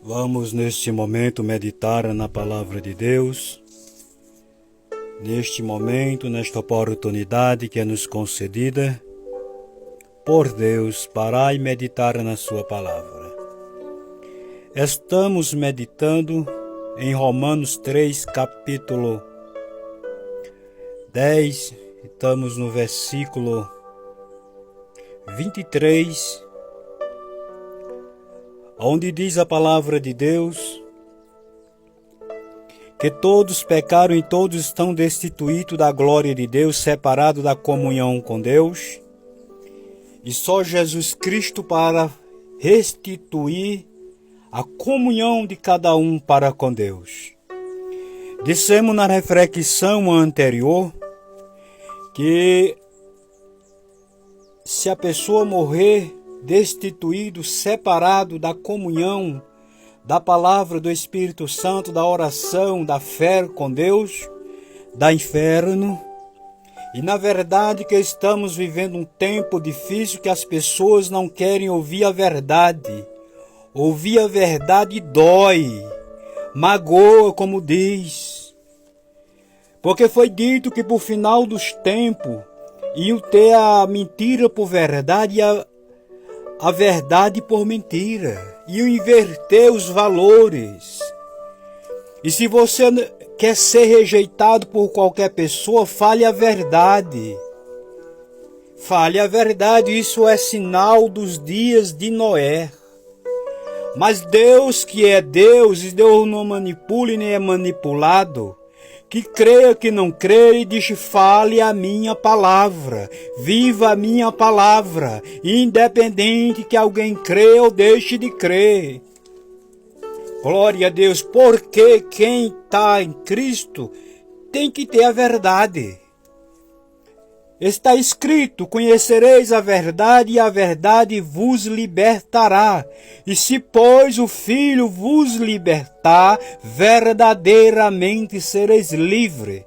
Vamos neste momento meditar na palavra de Deus. Neste momento, nesta oportunidade que é nos concedida por Deus, parar e meditar na sua palavra. Estamos meditando em Romanos 3, capítulo 10, estamos no versículo 23, onde diz a palavra de Deus que todos pecaram e todos estão destituídos da glória de Deus, separados da comunhão com Deus, e só Jesus Cristo para restituir a comunhão de cada um para com Deus. Dissemos na reflexão anterior que se a pessoa morrer destituído, separado da comunhão, da palavra do Espírito Santo, da oração, da fé com Deus, dá inferno. E na verdade que estamos vivendo um tempo difícil que as pessoas não querem ouvir a verdade. Ouvir a verdade dói, magoa, como diz. Porque foi dito que por final dos tempos iam ter a mentira por verdade e a verdade por mentira. Iam inverter os valores. E se você quer ser rejeitado por qualquer pessoa, fale a verdade. Fale a verdade, isso é sinal dos dias de Noé. Mas Deus que é Deus, e Deus não manipula e nem é manipulado, que creia que não creia e diz, fale a minha palavra, viva a minha palavra, independente que alguém creia ou deixe de crer. Glória a Deus, porque quem está em Cristo tem que ter a verdade. Está escrito, conhecereis a verdade e a verdade vos libertará. E se, pois, o Filho vos libertar, verdadeiramente sereis livres.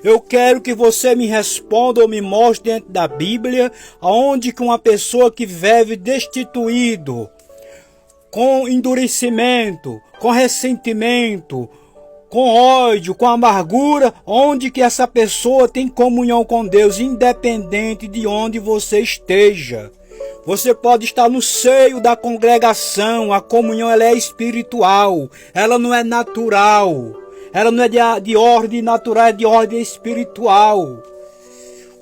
Eu quero que você me responda ou me mostre dentro da Bíblia aonde que uma pessoa que vive destituído, com endurecimento, com ressentimento, com ódio, com amargura, onde que essa pessoa tem comunhão com Deus, independente de onde você esteja. Você pode estar no seio da congregação, a comunhão ela é espiritual, ela não é natural, ela não é de ordem natural, é de ordem espiritual.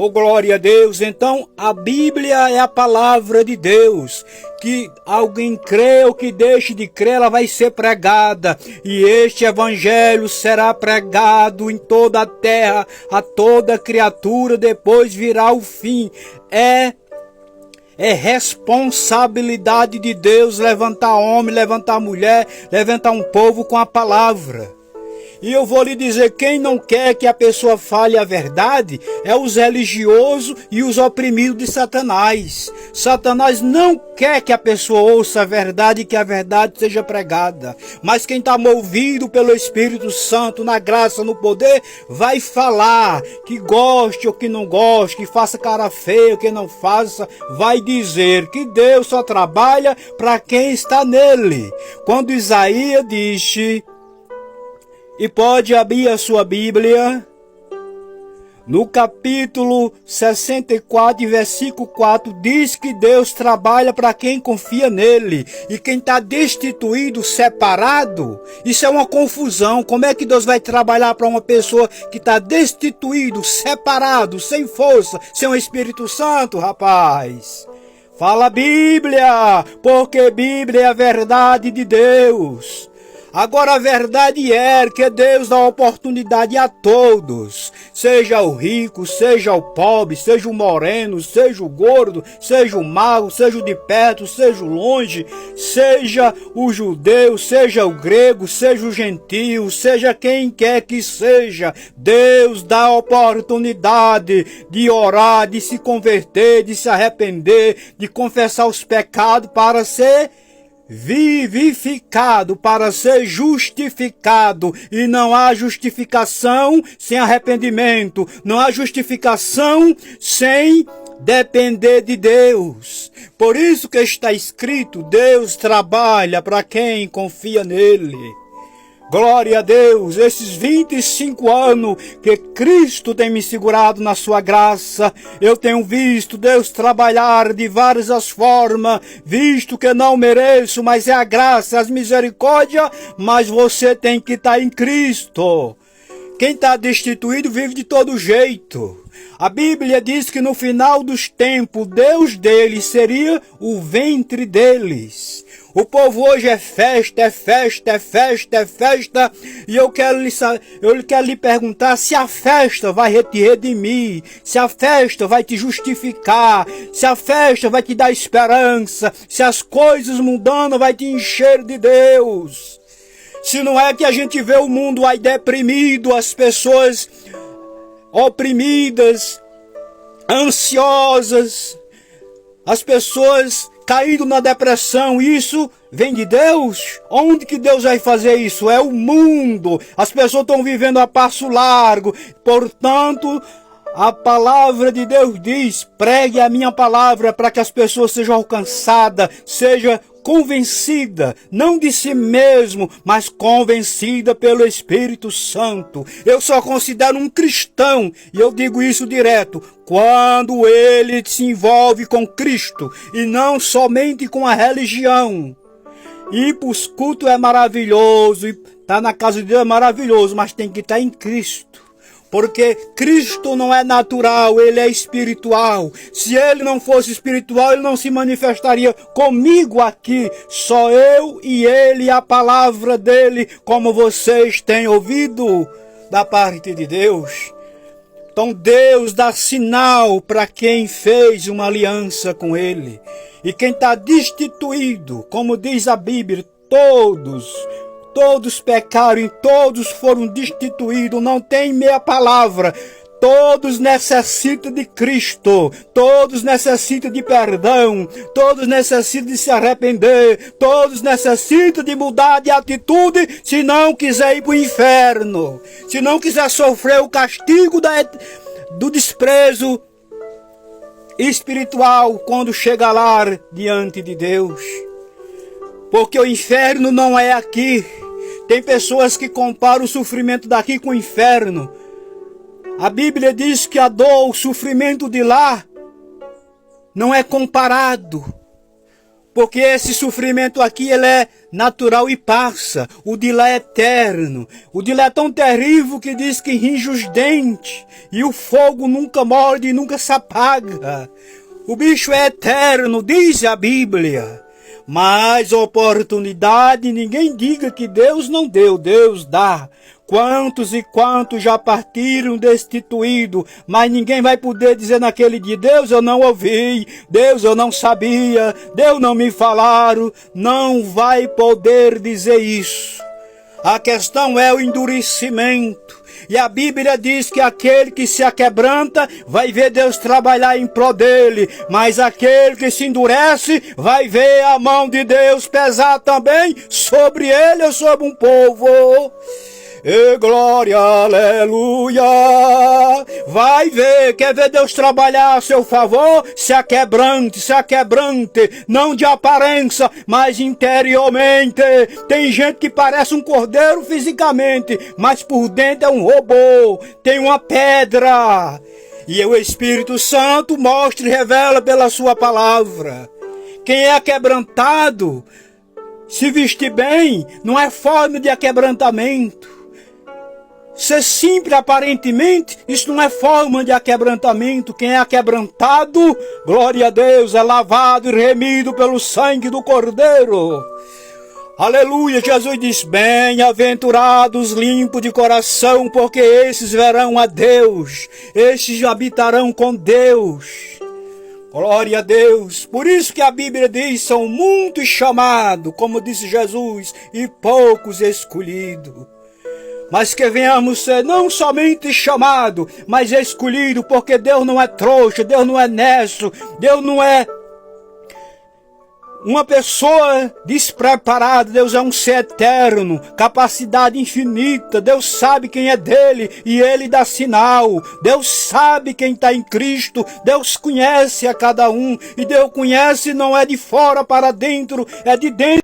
Oh, glória a Deus! Então, a Bíblia é a palavra de Deus. Que alguém crê ou que deixe de crer, ela vai ser pregada. E este evangelho será pregado em toda a terra, a toda criatura, depois virá o fim. É responsabilidade de Deus levantar homem, levantar mulher, levantar um povo com a palavra. E eu vou lhe dizer, quem não quer que a pessoa fale a verdade é os religiosos e os oprimidos de Satanás. Satanás não quer que a pessoa ouça a verdade e que a verdade seja pregada. Mas quem está movido pelo Espírito Santo, na graça, no poder, vai falar, que goste ou que não goste, que faça cara feia ou que não faça, vai dizer que Deus só trabalha para quem está nele. Quando Isaías disse... E pode abrir a sua Bíblia no capítulo 64, versículo 4, diz que Deus trabalha para quem confia nele. E quem está destituído, separado, isso é uma confusão. Como é que Deus vai trabalhar para uma pessoa que está destituído, separado, sem força, sem o Espírito Santo, rapaz? Fala a Bíblia, porque Bíblia é a verdade de Deus. Agora a verdade é que Deus dá oportunidade a todos, seja o rico, seja o pobre, seja o moreno, seja o gordo, seja o mago, seja o de perto, seja o longe, seja o judeu, seja o grego, seja o gentio, seja quem quer que seja. Deus dá oportunidade de orar, de se converter, de se arrepender, de confessar os pecados para ser vivificado, para ser justificado. E não há justificação sem arrependimento, não há justificação sem depender de Deus. Por isso que está escrito, Deus trabalha para quem confia nele. Glória a Deus, esses 25 anos que Cristo tem me segurado na sua graça, eu tenho visto Deus trabalhar de várias formas, visto que não mereço, mas é a graça, as misericórdias, mas você tem que estar em Cristo. Quem está destituído vive de todo jeito. A Bíblia diz que no final dos tempos, Deus deles seria o ventre deles. O povo hoje é festa, é festa, é festa, é festa. E eu quero lhe perguntar se a festa vai te redimir, se a festa vai te justificar, se a festa vai te dar esperança, se as coisas mudando vai te encher de Deus. Se não é que a gente vê o mundo aí deprimido, as pessoas oprimidas, ansiosas, as pessoas caído na depressão, isso vem de Deus? Onde que Deus vai fazer isso? É o mundo. As pessoas estão vivendo a passo largo. Portanto, a palavra de Deus diz, pregue a minha palavra para que as pessoas sejam alcançadas, sejam convencida, não de si mesmo, mas convencida pelo Espírito Santo. Eu só considero um cristão, e eu digo isso direto, quando ele se envolve com Cristo, e não somente com a religião. Ir para os cultos é maravilhoso, estar na casa de Deus é maravilhoso, mas tem que estar em Cristo. Porque Cristo não é natural, ele é espiritual. Se ele não fosse espiritual, ele não se manifestaria comigo aqui. Só eu e ele e a palavra dele, como vocês têm ouvido da parte de Deus. Então Deus dá sinal para quem fez uma aliança com ele. E quem está destituído, como diz a Bíblia, todos pecaram e todos foram destituídos, não tem meia palavra. Todos necessitam de Cristo, todos necessitam de perdão, todos necessitam de se arrepender, todos necessitam de mudar de atitude se não quiser ir para o inferno, se não quiser sofrer o castigo do desprezo espiritual quando chega lá diante de Deus. Porque o inferno não é aqui. Tem pessoas que comparam o sofrimento daqui com o inferno. A Bíblia diz que a dor, o sofrimento de lá não é comparado. Porque esse sofrimento aqui ele é natural e passa. O de lá é eterno. O de lá é tão terrível que diz que ringe os dentes. E o fogo nunca morde e nunca se apaga. O bicho é eterno, diz a Bíblia. Mas oportunidade, ninguém diga que Deus não deu, Deus dá. Quantos e quantos já partiram destituídos, mas ninguém vai poder dizer naquele dia, Deus eu não ouvi, Deus eu não sabia, Deus não me falaram. Não vai poder dizer isso. A questão é o endurecimento. E a Bíblia diz que aquele que se aquebranta vai ver Deus trabalhar em prol dele. Mas aquele que se endurece vai ver a mão de Deus pesar também sobre ele ou sobre um povo. E glória, aleluia. Vai ver, quer ver Deus trabalhar a seu favor? Se aquebrante, não de aparência, mas interiormente. Tem gente que parece um cordeiro fisicamente, mas por dentro é um robô, tem uma pedra. E o Espírito Santo mostra e revela pela sua palavra. Quem é quebrantado, se vestir bem, não é forma de aquebrantamento. Ser simples aparentemente, isso não é forma de aquebrantamento. Quem é aquebrantado, glória a Deus, é lavado e remido pelo sangue do Cordeiro. Aleluia, Jesus diz, bem-aventurados limpos de coração, porque esses verão a Deus, estes habitarão com Deus. Glória a Deus. Por isso que a Bíblia diz, são muitos chamados, como disse Jesus, e poucos escolhidos. Mas que venhamos ser não somente chamados, mas escolhidos, porque Deus não é trouxa, Deus não é necio, Deus não é Uma pessoa despreparada, Deus é um ser eterno, capacidade infinita, Deus sabe quem é dele e ele dá sinal. Deus sabe quem está em Cristo, Deus conhece a cada um e Deus conhece não é de fora para dentro, é de dentro